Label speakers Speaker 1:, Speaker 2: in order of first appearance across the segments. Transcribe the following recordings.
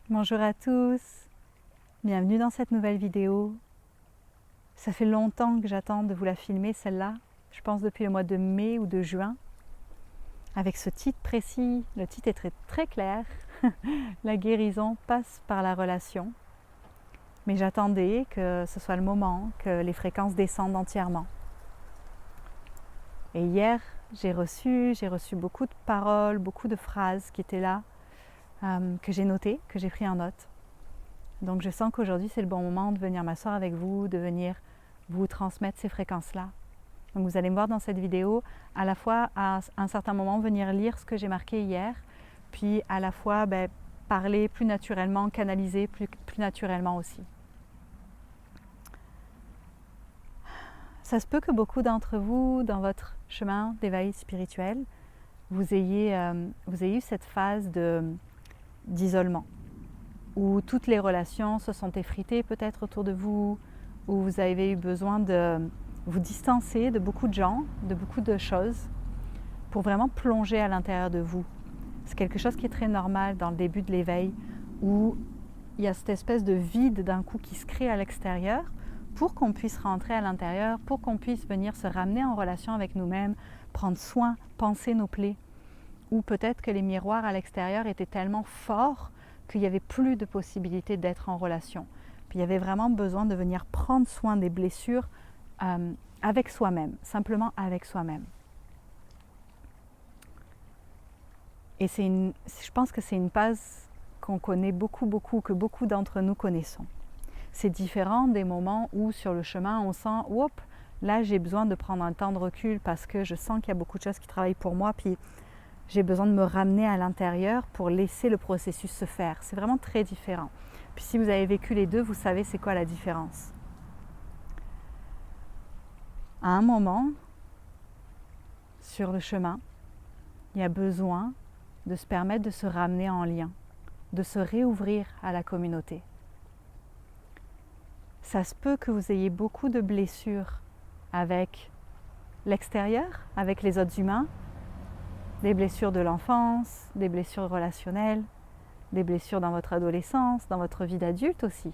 Speaker 1: Bonjour à tous, bienvenue dans cette nouvelle vidéo. Ça fait longtemps que j'attends de vous la filmer celle-là, je pense depuis le mois de mai ou de juin. Avec ce titre précis, le titre est très clair, la guérison passe par la relation. Mais j'attendais que ce soit le moment, que les fréquences descendent entièrement. Et hier, j'ai reçu beaucoup de paroles, beaucoup de phrases qui étaient là, que j'ai notées, que j'ai pris en note. Donc je sens qu'aujourd'hui c'est le bon moment de venir m'asseoir avec vous, de venir vous transmettre ces fréquences-là. Donc vous allez me voir dans cette vidéo à la fois à un certain moment venir lire ce que j'ai marqué hier, puis à la fois parler plus naturellement, canaliser plus naturellement aussi. Ça se peut que beaucoup d'entre vous, dans votre chemin d'éveil spirituel, vous ayez eu cette phase d'isolement, où toutes les relations se sont effritées peut-être autour de vous, où vous avez eu besoin de vous distancer de beaucoup de gens, de beaucoup de choses, pour vraiment plonger à l'intérieur de vous. C'est quelque chose qui est très normal dans le début de l'éveil, où il y a cette espèce de vide d'un coup qui se crée à l'extérieur, pour qu'on puisse rentrer à l'intérieur, pour qu'on puisse venir se ramener en relation avec nous-mêmes, prendre soin, penser nos plaies. Ou peut-être que les miroirs à l'extérieur étaient tellement forts qu'il n'y avait plus de possibilité d'être en relation. Puis il y avait vraiment besoin de venir prendre soin des blessures avec soi-même, simplement avec soi-même. Et je pense que c'est une phase qu'on connaît beaucoup, que beaucoup d'entre nous connaissons. C'est différent des moments où sur le chemin on sent « Hop, là j'ai besoin de prendre un temps de recul parce que je sens qu'il y a beaucoup de choses qui travaillent pour moi, puis j'ai besoin de me ramener à l'intérieur pour laisser le processus se faire. » C'est vraiment très différent. Puis si vous avez vécu les deux, vous savez c'est quoi la différence. À un moment, sur le chemin, il y a besoin de se permettre de se ramener en lien, de se réouvrir à la communauté. Ça se peut que vous ayez beaucoup de blessures avec l'extérieur, avec les autres humains, des blessures de l'enfance, des blessures relationnelles, des blessures dans votre adolescence, dans votre vie d'adulte aussi.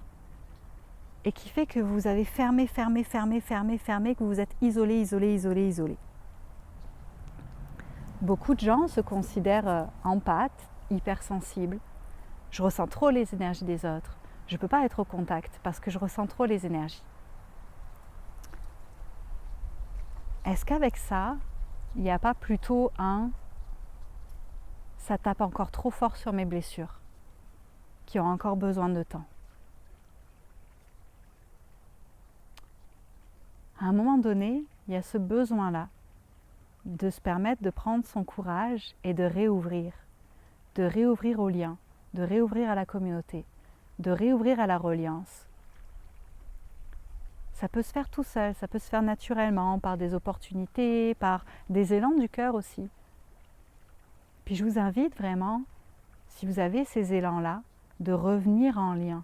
Speaker 1: Et qui fait que vous avez fermé, que vous vous êtes isolé. Beaucoup de gens se considèrent empathes, hypersensibles. Je ressens trop les énergies des autres. Je ne peux pas être au contact parce que je ressens trop les énergies. Est-ce qu'avec ça, il n'y a pas plutôt ça tape encore trop fort sur mes blessures, qui ont encore besoin de temps? À un moment donné, il y a ce besoin-là de se permettre de prendre son courage et de réouvrir au lien, de réouvrir à la communauté, de réouvrir à la reliance. Ça peut se faire tout seul, ça peut se faire naturellement, par des opportunités, par des élans du cœur aussi. Puis je vous invite vraiment, si vous avez ces élans-là, de revenir en lien,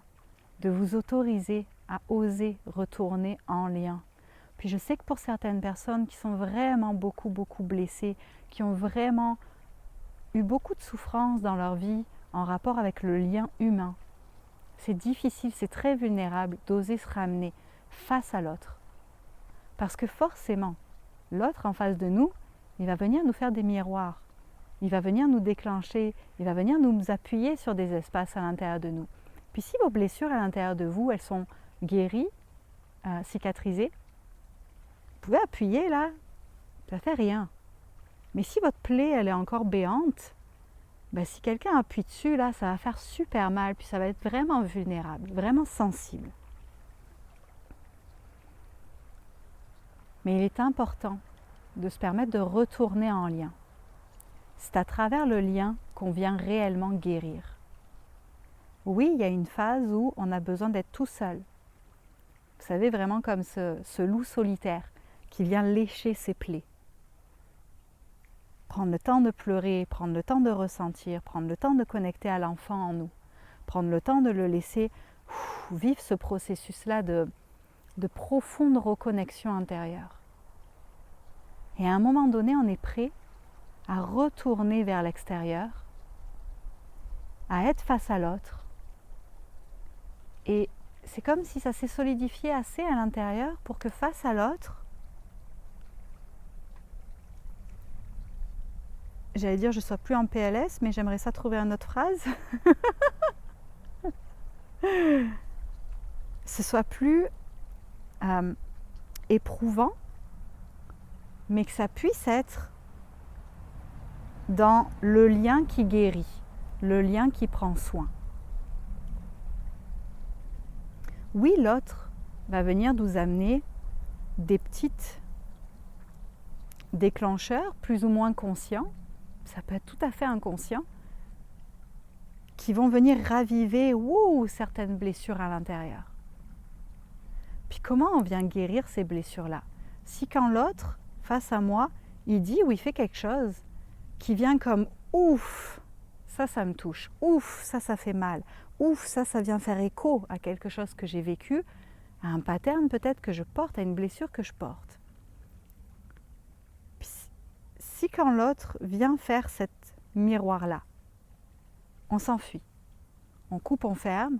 Speaker 1: de vous autoriser à oser retourner en lien. Puis je sais que pour certaines personnes qui sont vraiment beaucoup blessées, qui ont vraiment eu beaucoup de souffrances dans leur vie en rapport avec le lien humain, c'est difficile, c'est très vulnérable d'oser se ramener face à l'autre. Parce que forcément, l'autre en face de nous, il va venir nous faire des miroirs. Il va venir nous déclencher, il va venir nous appuyer sur des espaces à l'intérieur de nous. Puis si vos blessures à l'intérieur de vous, elles sont guéries, cicatrisées, vous pouvez appuyer là, ça ne fait rien. Mais si votre plaie, elle est encore béante, si quelqu'un appuie dessus, là, ça va faire super mal, puis ça va être vraiment vulnérable, vraiment sensible. Mais il est important de se permettre de retourner en lien. C'est à travers le lien qu'on vient réellement guérir. Oui, il y a une phase où on a besoin d'être tout seul. Vous savez, vraiment comme ce loup solitaire qui vient lécher ses plaies. Prendre le temps de pleurer, prendre le temps de ressentir, prendre le temps de connecter à l'enfant en nous, prendre le temps de le laisser vivre ce processus-là de profonde reconnexion intérieure. Et à un moment donné, on est prêt à retourner vers l'extérieur, à être face à l'autre, Et c'est comme si ça s'est solidifié assez à l'intérieur pour que face à l'autre, j'allais dire je ne sois plus en PLS, mais j'aimerais ça trouver une autre phrase. Ce soit plus éprouvant, mais que ça puisse être dans le lien qui guérit, le lien qui prend soin. Oui, l'autre va venir nous amener des petites déclencheurs plus ou moins conscients, ça peut être tout à fait inconscient, qui vont venir raviver certaines blessures à l'intérieur. Puis comment on vient guérir ces blessures-là? Si quand l'autre, face à moi, il dit ou il fait quelque chose qui vient comme ouf, ça me touche, ouf, ça fait mal, ouf, ça vient faire écho à quelque chose que j'ai vécu, à un pattern peut-être que je porte, à une blessure que je porte. Puis, si quand l'autre vient faire cet miroir-là, on s'enfuit, on coupe, on ferme,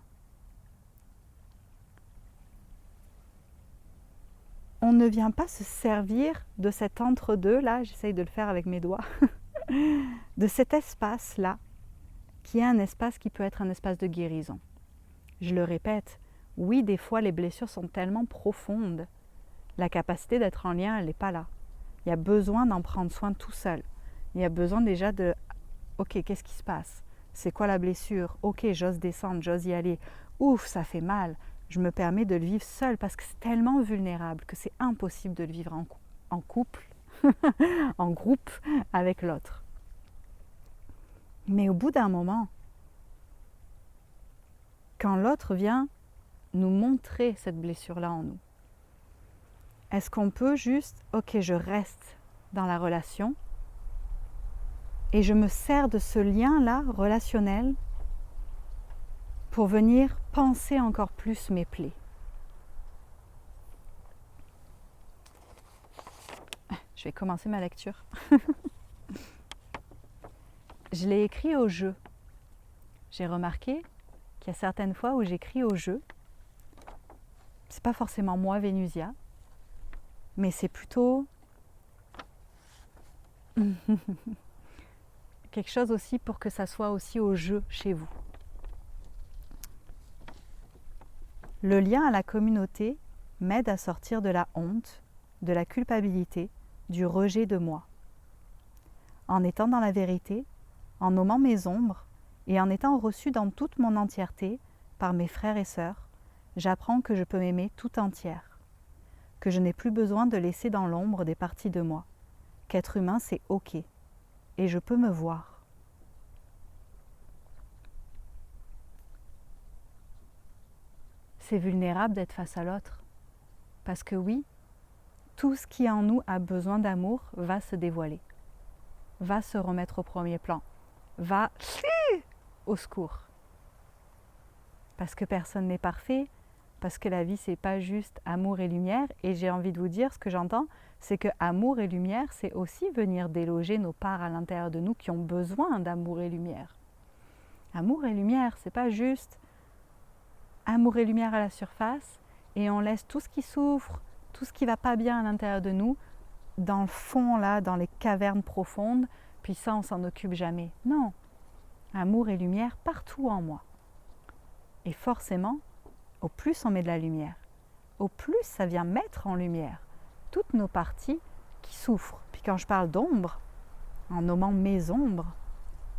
Speaker 1: on ne vient pas se servir de cet entre-deux, là, j'essaye de le faire avec mes doigts, de cet espace-là, qui est un espace qui peut être un espace de guérison. Je le répète, oui, des fois les blessures sont tellement profondes, la capacité d'être en lien, elle n'est pas là. Il y a besoin d'en prendre soin tout seul. Il y a besoin déjà de, ok, qu'est-ce qui se passe? C'est quoi la blessure? Ok, j'ose descendre, j'ose y aller. Ouf, ça fait mal. Je me permets de le vivre seul parce que c'est tellement vulnérable que c'est impossible de le vivre en couple, en groupe avec l'autre. Mais au bout d'un moment, quand l'autre vient nous montrer cette blessure-là en nous, est-ce qu'on peut juste, ok, je reste dans la relation et je me sers de ce lien-là relationnel pour venir penser encore plus mes plaies. Je vais commencer ma lecture. Je l'ai écrit au jeu. J'ai remarqué qu'il y a certaines fois où j'écris au jeu. C'est pas forcément moi, Vénusia, mais c'est plutôt quelque chose aussi pour que ça soit aussi au jeu chez vous. Le lien à la communauté m'aide à sortir de la honte, de la culpabilité, du rejet de moi. En étant dans la vérité, en nommant mes ombres et en étant reçue dans toute mon entièreté par mes frères et sœurs, j'apprends que je peux m'aimer tout entière, que je n'ai plus besoin de laisser dans l'ombre des parties de moi, qu'être humain c'est ok, et je peux me voir. C'est vulnérable d'être face à l'autre, parce que oui, tout ce qui en nous a besoin d'amour va se dévoiler, va se remettre au premier plan, va au secours. Parce que personne n'est parfait, parce que la vie c'est pas juste amour et lumière, et j'ai envie de vous dire, ce que j'entends, c'est que amour et lumière, c'est aussi venir déloger nos parts à l'intérieur de nous qui ont besoin d'amour et lumière. Amour et lumière, c'est pas juste amour et lumière à la surface, et on laisse tout ce qui souffre, tout ce qui va pas bien à l'intérieur de nous, dans le fond là, dans les cavernes profondes, puis ça on s'en occupe jamais. Non, amour et lumière partout en moi. Et forcément, au plus on met de la lumière, au plus ça vient mettre en lumière toutes nos parties qui souffrent. Puis quand je parle d'ombre, en nommant mes ombres,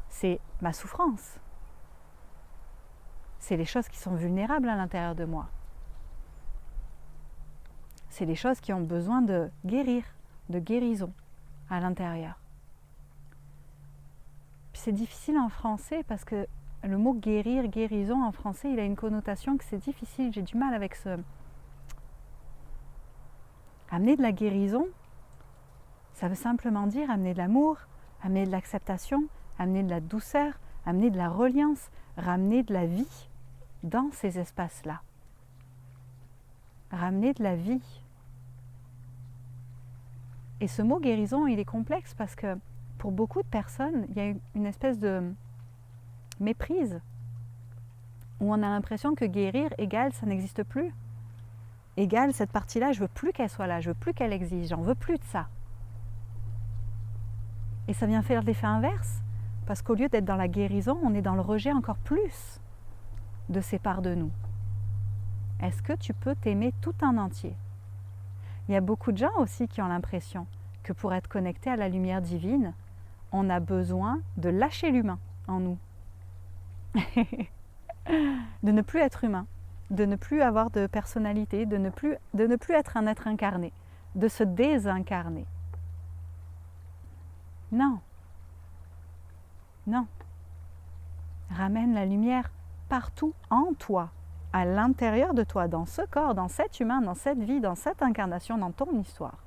Speaker 1: c'est ma souffrance. C'est les choses qui sont vulnérables à l'intérieur de moi. C'est les choses qui ont besoin de guérir, de guérison à l'intérieur. Puis c'est difficile en français parce que le mot guérir, guérison en français, il a une connotation que c'est difficile, j'ai du mal avec ce... Amener de la guérison, ça veut simplement dire amener de l'amour, amener de l'acceptation, amener de la douceur, amener de la reliance, ramener de la vie dans ces espaces-là. Ramener de la vie. Et ce mot guérison, il est complexe parce que pour beaucoup de personnes, il y a une espèce de méprise où on a l'impression que guérir égale ça n'existe plus. Égale cette partie-là, je veux plus qu'elle soit là, je veux plus qu'elle existe, j'en veux plus de ça. Et ça vient faire l'effet inverse, parce qu'au lieu d'être dans la guérison, on est dans le rejet encore plus de ces parts de nous. Est-ce que tu peux t'aimer tout en entier? Il y a beaucoup de gens aussi qui ont l'impression que pour être connecté à la lumière divine, on a besoin de lâcher l'humain en nous. De ne plus être humain, de ne plus avoir de personnalité, de ne plus être un être incarné, de se désincarner. Non. Non. Ramène la lumière partout en toi, à l'intérieur de toi, dans ce corps, dans cet humain, dans cette vie, dans cette incarnation, dans ton histoire.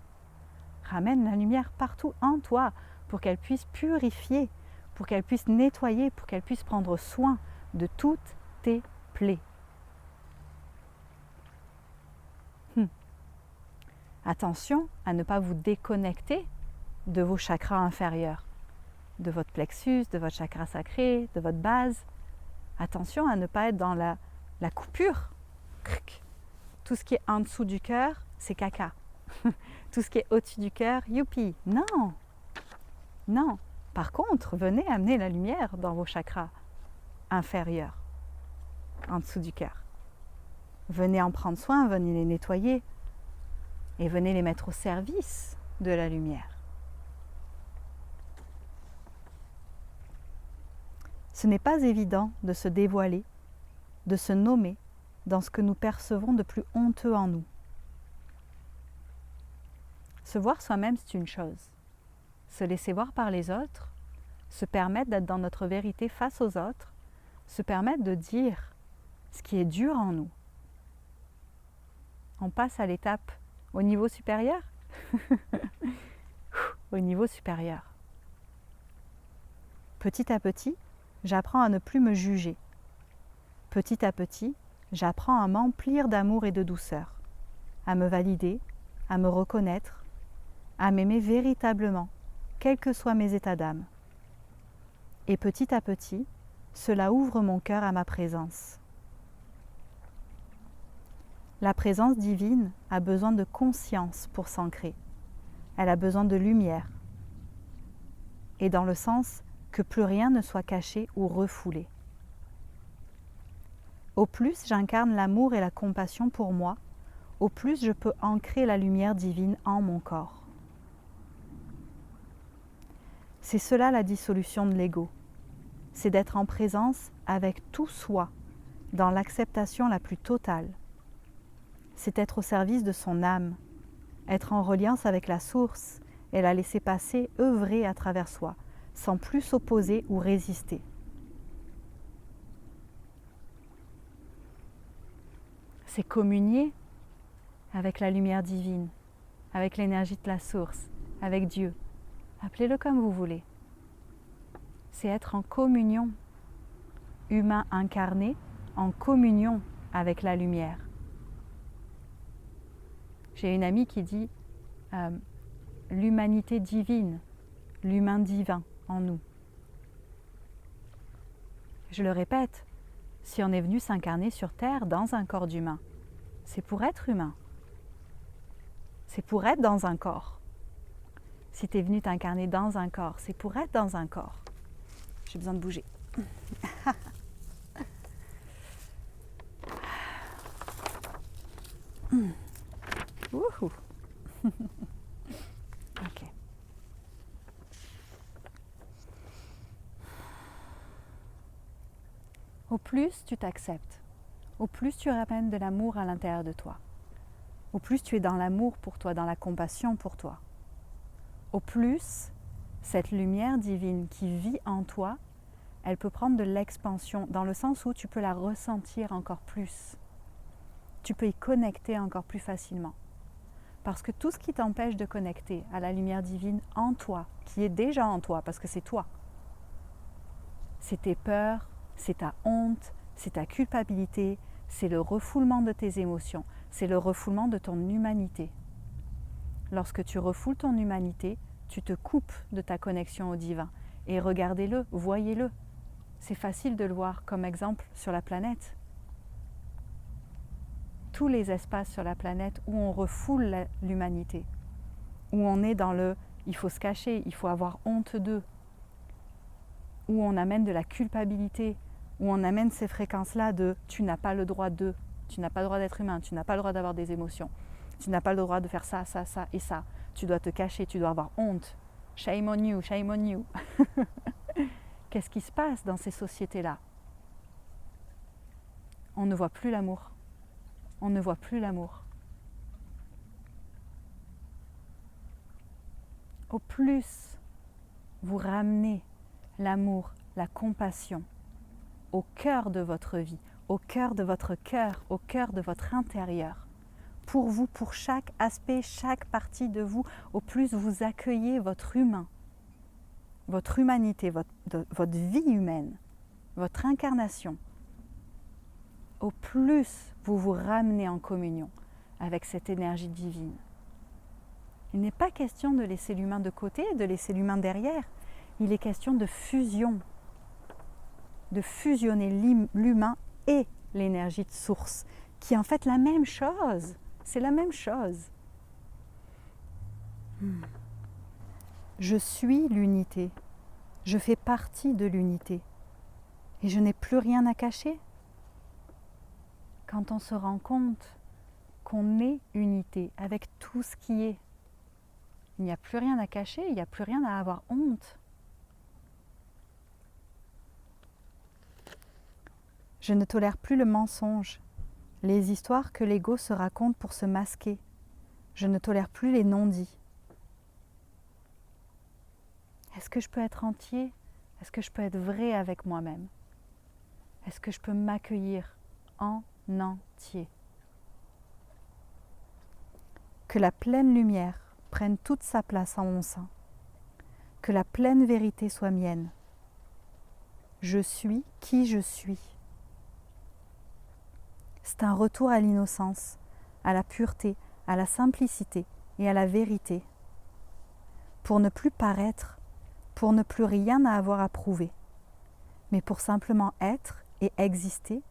Speaker 1: Ramène la lumière partout en toi pour qu'elle puisse purifier, pour qu'elle puisse nettoyer, pour qu'elle puisse prendre soin de toutes tes plaies. Attention à ne pas vous déconnecter de vos chakras inférieurs, de votre plexus, de votre chakra sacré, de votre base. Attention à ne pas être dans la coupure. Tout ce qui est en dessous du cœur, c'est caca. Tout ce qui est au-dessus du cœur, youpi. Non, non. Par contre, venez amener la lumière dans vos chakras inférieurs, en dessous du cœur. Venez en prendre soin, venez les nettoyer et venez les mettre au service de la lumière. Ce n'est pas évident de se dévoiler, de se nommer dans ce que nous percevons de plus honteux en nous. Se voir soi-même, c'est une chose. Se laisser voir par les autres, se permettre d'être dans notre vérité face aux autres, se permettre de dire ce qui est dur en nous. On passe à l'étape au niveau supérieur. Au niveau supérieur. Petit à petit, j'apprends à ne plus me juger. Petit à petit, j'apprends à m'emplir d'amour et de douceur, à me valider, à me reconnaître, à m'aimer véritablement, quels que soient mes états d'âme. Et petit à petit, cela ouvre mon cœur à ma présence. La présence divine a besoin de conscience pour s'ancrer. Elle a besoin de lumière. Et dans le sens que plus rien ne soit caché ou refoulé. Au plus j'incarne l'amour et la compassion pour moi, au plus je peux ancrer la lumière divine en mon corps. C'est cela la dissolution de l'ego. C'est d'être en présence avec tout soi, dans l'acceptation la plus totale. C'est être au service de son âme, être en reliance avec la source et la laisser passer, œuvrer à travers soi, sans plus s'opposer ou résister. C'est communier avec la lumière divine, avec l'énergie de la source, avec Dieu. Appelez-le comme vous voulez. C'est être en communion, humain incarné, en communion avec la lumière. J'ai une amie qui dit l'humanité divine, l'humain divin en nous. Je le répète, si on est venu s'incarner sur Terre dans un corps d'humain, c'est pour être humain. C'est pour être dans un corps. Si tu es venu t'incarner dans un corps, c'est pour être dans un corps. J'ai besoin de bouger. Wouhou. Ok. Au plus tu t'acceptes, au plus tu ramènes de l'amour à l'intérieur de toi, au plus tu es dans l'amour pour toi, dans la compassion pour toi, au plus cette lumière divine qui vit en toi, elle peut prendre de l'expansion, dans le sens où tu peux la ressentir encore plus. Tu peux y connecter encore plus facilement. Parce que tout ce qui t'empêche de connecter à la lumière divine en toi, qui est déjà en toi, parce que c'est toi, c'est tes peurs, c'est ta honte, c'est ta culpabilité, c'est le refoulement de tes émotions, c'est le refoulement de ton humanité. Lorsque tu refoules ton humanité, tu te coupes de ta connexion au divin. Et regardez-le, voyez-le. C'est facile de le voir comme exemple sur la planète. tous les espaces sur la planète où on refoule l'humanité, où on est dans le « il faut se cacher, il faut avoir honte d'eux », où on amène de la culpabilité, où on amène ces fréquences-là de « tu n'as pas le droit de », tu n'as pas le droit d'être humain, tu n'as pas le droit d'avoir des émotions, tu n'as pas le droit de faire ça, ça, ça et ça, tu dois te cacher, tu dois avoir honte, shame on you, shame on you. Qu'est-ce qui se passe dans ces sociétés-là? On ne voit plus l'amour. On ne voit plus l'amour. Au plus vous ramenez l'amour, la compassion au cœur de votre vie, au cœur de votre cœur, au cœur de votre intérieur, pour vous, pour chaque aspect, chaque partie de vous, au plus vous accueillez votre humain, votre humanité, votre vie humaine, votre incarnation, au plus vous vous ramenez en communion avec cette énergie divine. Il n'est pas question de laisser l'humain de côté, de laisser l'humain derrière. Il est question de fusion, de fusionner l'humain et l'énergie de source, qui est en fait la même chose. C'est la même chose. Je suis l'unité. Je fais partie de l'unité. Et je n'ai plus rien à cacher. Quand on se rend compte qu'on est unité avec tout ce qui est, il n'y a plus rien à cacher, il n'y a plus rien à avoir honte. Je ne tolère plus le mensonge, les histoires que l'ego se raconte pour se masquer. Je ne tolère plus les non-dits. Est-ce que je peux être entier? Est-ce que je peux être vrai avec moi-même? Est-ce que je peux m'accueillir en entier? Que la pleine lumière prenne toute sa place en mon sein. Que la pleine vérité soit mienne. Je suis qui je suis. C'est un retour à l'innocence, à la pureté, à la simplicité et à la vérité. Pour ne plus paraître, pour ne plus rien à avoir à prouver, mais pour simplement être et exister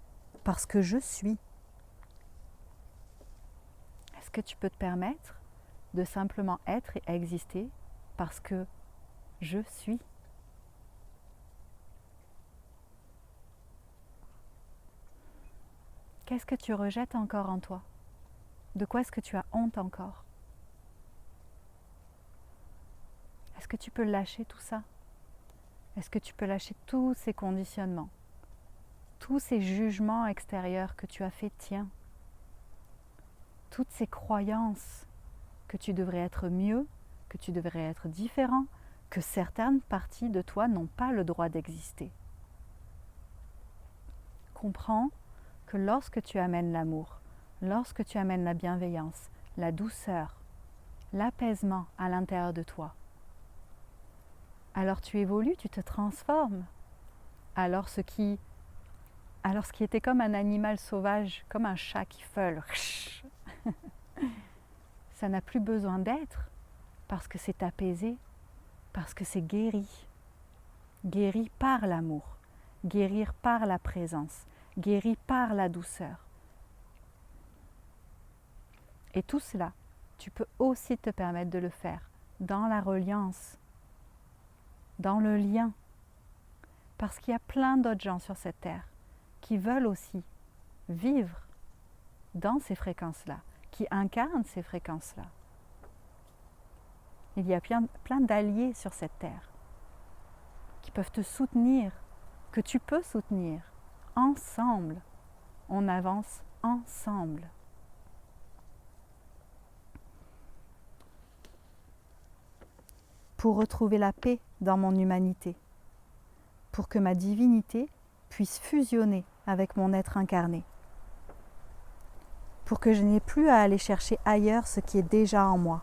Speaker 1: parce que je suis. Est-ce que tu peux te permettre de simplement être et exister parce que je suis? Qu'est-ce que tu rejettes encore en toi? De quoi est-ce que tu as honte encore? Est-ce que tu peux lâcher tout ça? Est-ce que tu peux lâcher tous ces conditionnements, tous ces jugements extérieurs que tu as fait tiens, toutes ces croyances que tu devrais être mieux, que tu devrais être différent, que certaines parties de toi n'ont pas le droit d'exister. Comprends que lorsque tu amènes l'amour, lorsque tu amènes la bienveillance, la douceur, l'apaisement à l'intérieur de toi, alors tu évolues, tu te transformes. Alors ce qui était comme un animal sauvage, comme un chat qui feule, ça n'a plus besoin d'être parce que c'est apaisé, parce que c'est guéri. Guéri par l'amour, guérir par la présence, guéri par la douceur. Et tout cela, tu peux aussi te permettre de le faire dans la reliance, dans le lien. Parce qu'il y a plein d'autres gens sur cette terre qui veulent aussi vivre dans ces fréquences-là, qui incarnent ces fréquences-là. Il y a plein d'alliés sur cette terre qui peuvent te soutenir, que tu peux soutenir. Ensemble, on avance ensemble. Pour retrouver la paix dans mon humanité, pour que ma divinité puisse fusionner avec mon être incarné, pour que je n'ai plus à aller chercher ailleurs ce qui est déjà en moi,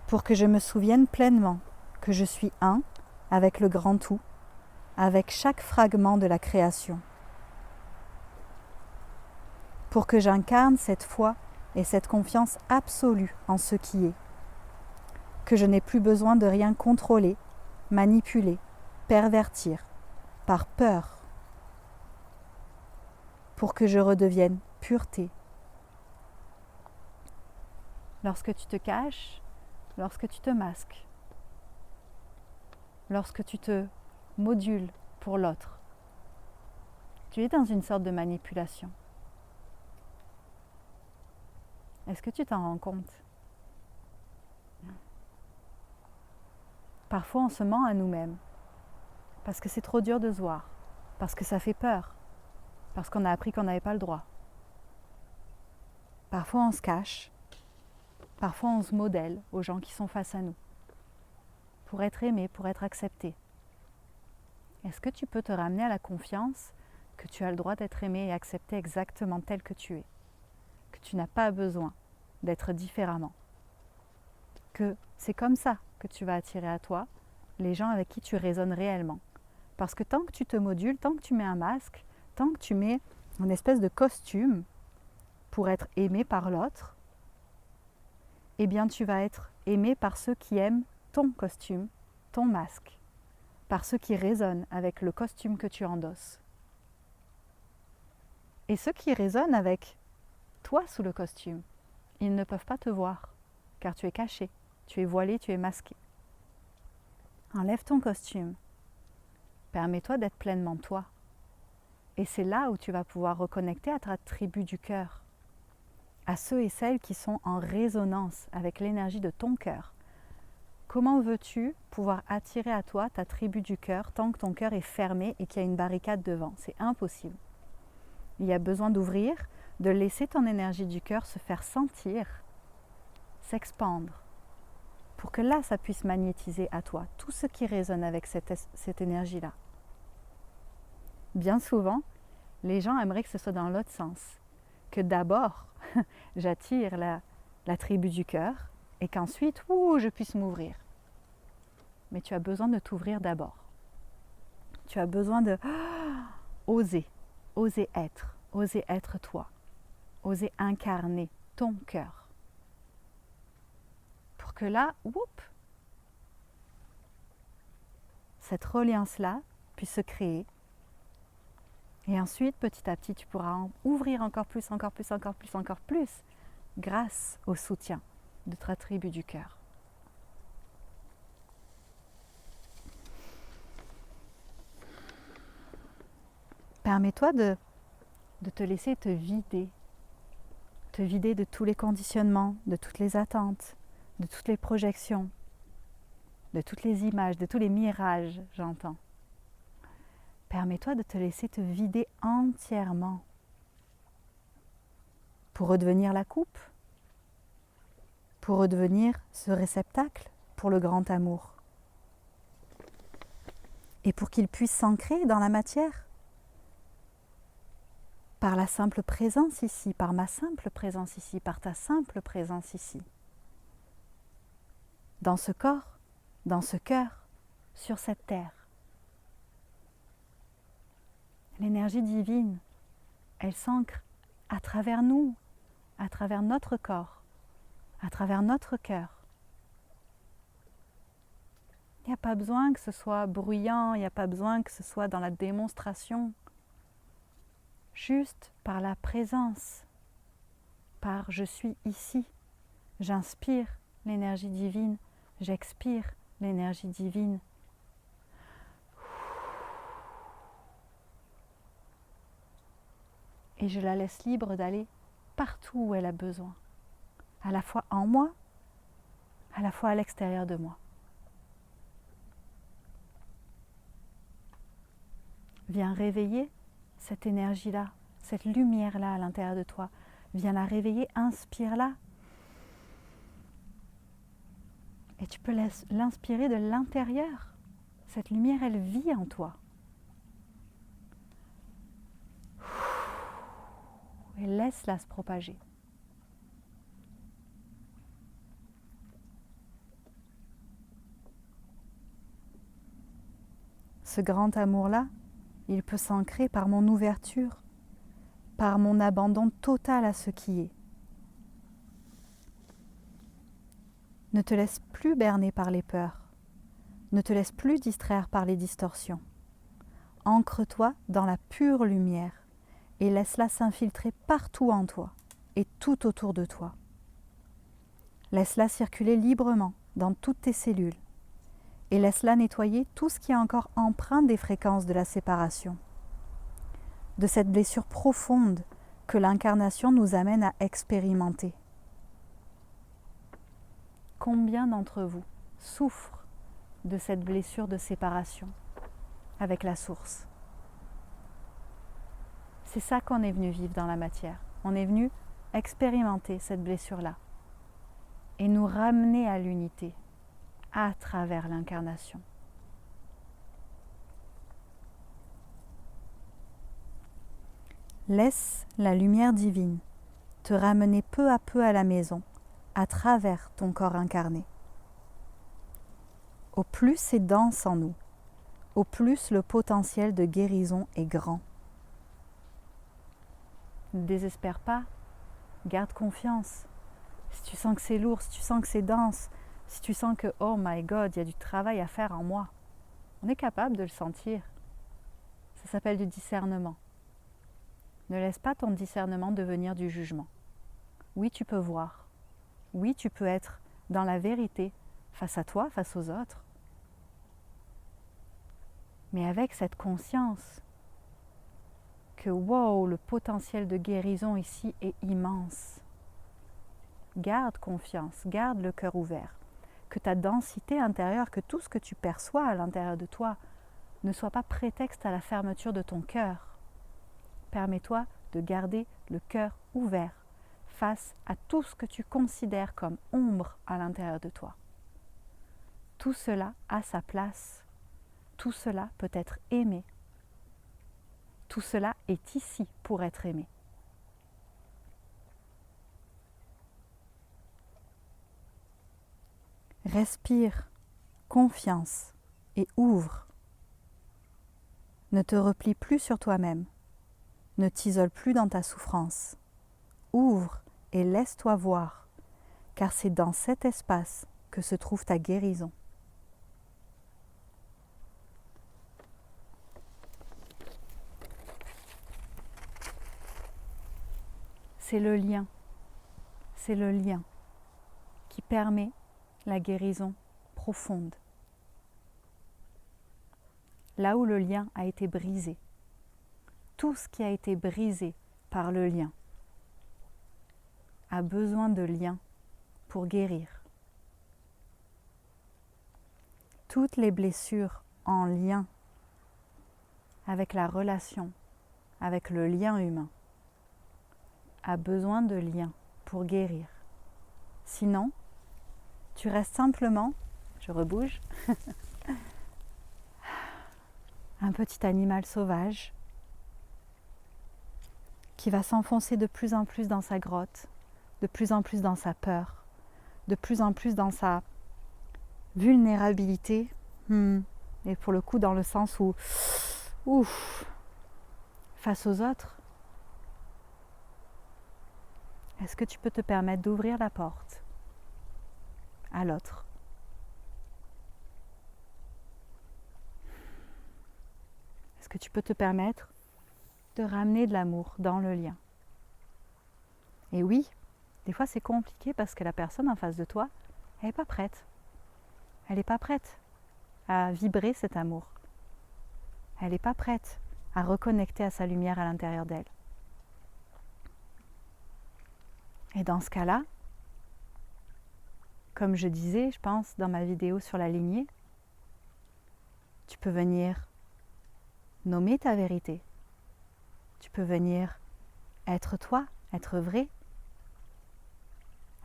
Speaker 1: pour que je me souvienne pleinement que je suis un avec le grand tout, avec chaque fragment de la création, pour que j'incarne cette foi et cette confiance absolue en ce qui est, que je n'ai plus besoin de rien contrôler, manipuler, pervertir, par peur, pour que je redevienne pureté. Lorsque tu te caches, lorsque tu te masques, lorsque tu te modules pour l'autre, tu es dans une sorte de manipulation. Est-ce que tu t'en rends compte? Parfois on se ment à nous-mêmes, parce que c'est trop dur de se voir, parce que ça fait peur, parce qu'on a appris qu'on n'avait pas le droit. Parfois on se cache, parfois on se modèle aux gens qui sont face à nous, pour être aimé, pour être accepté. Est-ce que tu peux te ramener à la confiance que tu as le droit d'être aimé et accepté exactement tel que tu es, que tu n'as pas besoin d'être différemment, que c'est comme ça que tu vas attirer à toi les gens avec qui tu résonnes réellement. Parce que tant que tu te modules, tant que tu mets un masque, tant que tu mets une espèce de costume pour être aimé par l'autre, eh bien tu vas être aimé par ceux qui aiment ton costume, ton masque, par ceux qui résonnent avec le costume que tu endosses. Et ceux qui résonnent avec toi sous le costume, ils ne peuvent pas te voir, car tu es caché, tu es voilé, tu es masqué. Enlève ton costume, permets-toi d'être pleinement toi. Et c'est là où tu vas pouvoir reconnecter à ta tribu du cœur, à ceux et celles qui sont en résonance avec l'énergie de ton cœur. Comment veux-tu pouvoir attirer à toi ta tribu du cœur tant que ton cœur est fermé et qu'il y a une barricade devant? C'est impossible. Il y a besoin d'ouvrir, de laisser ton énergie du cœur se faire sentir, s'expandre, pour que là, ça puisse magnétiser à toi tout ce qui résonne avec cette énergie-là. Bien souvent, les gens aimeraient que ce soit dans l'autre sens, que d'abord, j'attire la tribu du cœur et qu'ensuite, je puisse m'ouvrir. Mais tu as besoin de t'ouvrir d'abord. Tu as besoin de oser être toi, oser incarner ton cœur. Pour que là, cette reliance-là puisse se créer. Et ensuite, petit à petit, tu pourras ouvrir encore plus, grâce au soutien de ta tribu du cœur. Permets-toi de te laisser te vider de tous les conditionnements, de toutes les attentes, de toutes les projections, de toutes les images, de tous les mirages, j'entends. Permets-toi de te laisser te vider entièrement pour redevenir la coupe, pour redevenir ce réceptacle pour le grand amour et pour qu'il puisse s'ancrer dans la matière par la simple présence ici, par ma simple présence ici, par ta simple présence ici, dans ce corps, dans ce cœur, sur cette terre. L'énergie divine, elle s'ancre à travers nous, à travers notre corps, à travers notre cœur. Il n'y a pas besoin que ce soit bruyant, il n'y a pas besoin que ce soit dans la démonstration. Juste par la présence, par je suis ici, j'inspire l'énergie divine, j'expire l'énergie divine. Et je la laisse libre d'aller partout où elle a besoin, à la fois en moi, à la fois à l'extérieur de moi. Viens réveiller cette énergie-là, cette lumière-là à l'intérieur de toi. Viens la réveiller, inspire-la. Et tu peux l'inspirer de l'intérieur. Cette lumière, elle vit en toi. Et laisse-la se propager. Ce grand amour-là, il peut s'ancrer par mon ouverture, par mon abandon total à ce qui est. Ne te laisse plus berner par les peurs. Ne te laisse plus distraire par les distorsions. Ancre-toi dans la pure lumière et laisse-la s'infiltrer partout en toi et tout autour de toi. Laisse-la circuler librement dans toutes tes cellules et laisse-la nettoyer tout ce qui est encore empreint des fréquences de la séparation, de cette blessure profonde que l'incarnation nous amène à expérimenter. Combien d'entre vous souffrent de cette blessure de séparation avec la source? C'est ça qu'on est venu vivre dans la matière. On est venu expérimenter cette blessure-là et nous ramener à l'unité à travers l'incarnation. Laisse la lumière divine te ramener peu à peu à la maison à travers ton corps incarné. Au plus c'est dense en nous, au plus le potentiel de guérison est grand. Ne désespère pas, garde confiance. Si tu sens que c'est lourd, si tu sens que c'est dense, si tu sens que oh my God, il y a du travail à faire en moi, on est capable de le sentir. Ça s'appelle du discernement. Ne laisse pas ton discernement devenir du jugement. Oui, tu peux voir. Oui, tu peux être dans la vérité face à toi, face aux autres. Mais avec cette conscience que wow, le potentiel de guérison ici est immense. Garde confiance, garde le cœur ouvert. Que ta densité intérieure, que tout ce que tu perçois à l'intérieur de toi ne soit pas prétexte à la fermeture de ton cœur. Permets-toi de garder le cœur ouvert face à tout ce que tu considères comme ombre à l'intérieur de toi. Tout cela a sa place. Tout cela peut être aimé. Tout cela est ici pour être aimé. Respire confiance et ouvre. Ne te replie plus sur toi-même. Ne t'isole plus dans ta souffrance. Ouvre et laisse-toi voir, car c'est dans cet espace que se trouve ta guérison. C'est le lien qui permet la guérison profonde. Là où le lien a été brisé, tout ce qui a été brisé par le lien a besoin de lien pour guérir. Toutes les blessures en lien avec la relation, avec le lien humain, a besoin de lien pour guérir. Sinon, tu restes simplement, je rebouge, un petit animal sauvage qui va s'enfoncer de plus en plus dans sa grotte, de plus en plus dans sa peur, de plus en plus dans sa vulnérabilité, et pour le coup dans le sens où, face aux autres, est-ce que tu peux te permettre d'ouvrir la porte à l'autre? Est-ce que tu peux te permettre de ramener de l'amour dans le lien? Et oui, des fois c'est compliqué parce que la personne en face de toi, elle n'est pas prête. Elle n'est pas prête à vibrer cet amour. Elle n'est pas prête à reconnecter à sa lumière à l'intérieur d'elle. Et dans ce cas-là, comme je disais, je pense, dans ma vidéo sur la lignée, tu peux venir nommer ta vérité. Tu peux venir être toi, être vrai,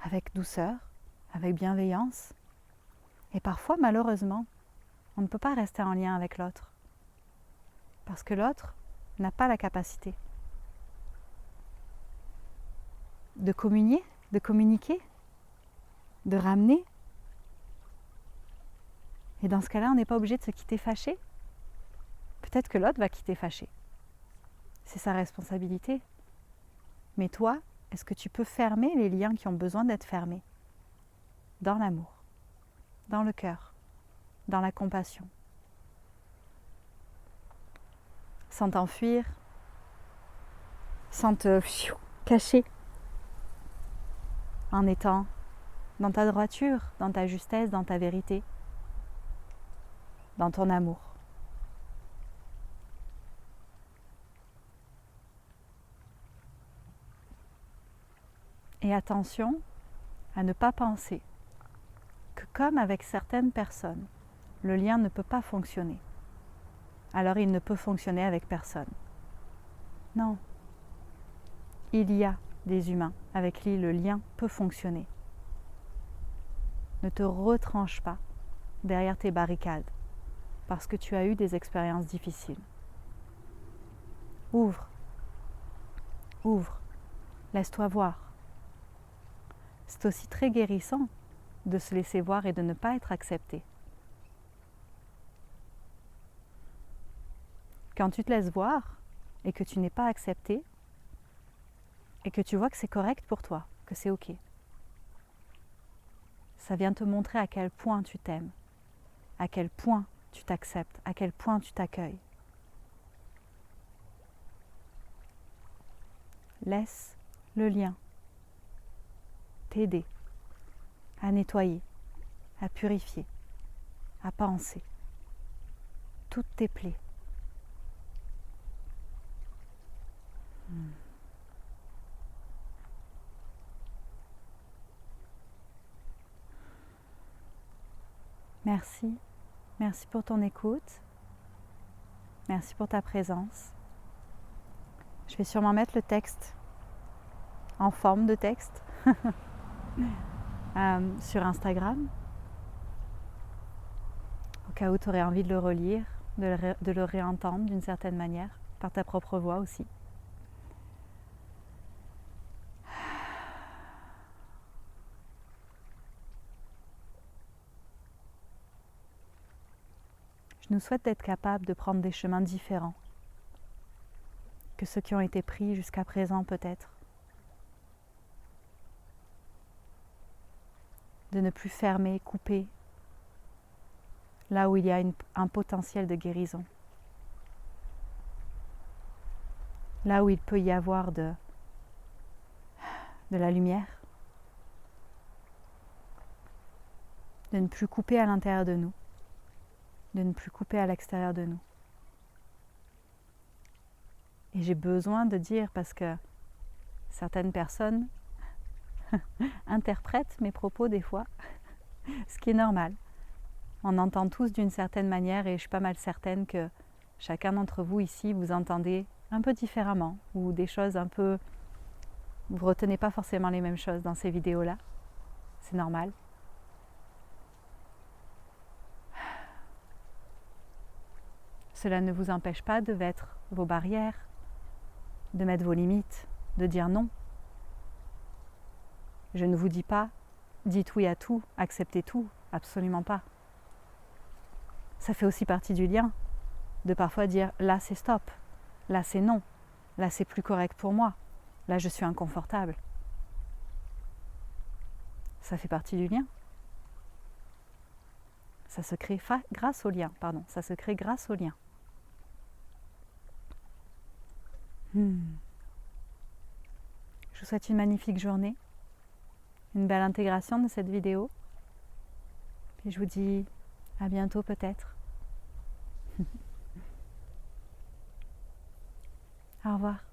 Speaker 1: avec douceur, avec bienveillance. Et parfois, malheureusement, on ne peut pas rester en lien avec l'autre. Parce que l'autre n'a pas la capacité de communiquer, de ramener. Et dans ce cas-là, on n'est pas obligé de se quitter fâché. Peut-être que l'autre va quitter fâché. C'est sa responsabilité. Mais toi, est-ce que tu peux fermer les liens qui ont besoin d'être fermés? Dans l'amour, dans le cœur, dans la compassion. Sans t'enfuir, sans te cacher, en étant dans ta droiture, dans ta justesse, dans ta vérité, dans ton amour. Et attention à ne pas penser que comme avec certaines personnes, le lien ne peut pas fonctionner, alors il ne peut fonctionner avec personne. Non. Il y a des humains avec qui le lien peut fonctionner. Ne te retranche pas derrière tes barricades parce que tu as eu des expériences difficiles. Ouvre, laisse-toi voir. C'est aussi très guérissant de se laisser voir et de ne pas être accepté. Quand tu te laisses voir et que tu n'es pas accepté et que tu vois que c'est correct pour toi, que c'est ok, ça vient te montrer à quel point tu t'aimes, à quel point tu t'acceptes, à quel point tu t'accueilles. Laisse le lien t'aider à nettoyer, à purifier, à penser toutes tes plaies. Merci, merci pour ton écoute, merci pour ta présence. Je vais sûrement mettre le texte en forme de texte sur Instagram, au cas où tu aurais envie de le relire, de le réentendre d'une certaine manière, par ta propre voix aussi. Je nous souhaite d'être capables de prendre des chemins différents que ceux qui ont été pris jusqu'à présent peut-être. De ne plus fermer, couper, là où il y a un potentiel de guérison. Là où il peut y avoir de la lumière. De ne plus couper à l'intérieur de nous. De ne plus couper à l'extérieur de nous. Et j'ai besoin de dire, parce que certaines personnes interprètent mes propos des fois, ce qui est normal. On entend tous d'une certaine manière et je suis pas mal certaine que chacun d'entre vous ici, vous entendez un peu différemment ou des choses un peu... Vous ne retenez pas forcément les mêmes choses dans ces vidéos-là. C'est normal. Cela ne vous empêche pas de mettre vos barrières, de mettre vos limites, de dire non. Je ne vous dis pas, dites oui à tout, acceptez tout, absolument pas. Ça fait aussi partie du lien, de parfois dire là c'est stop, là c'est non, là c'est plus correct pour moi, là je suis inconfortable. Ça fait partie du lien. Ça se crée grâce au lien, ça se crée grâce au lien. Je vous souhaite une magnifique journée, une belle intégration de cette vidéo. Puis je vous dis à bientôt peut-être. Au revoir.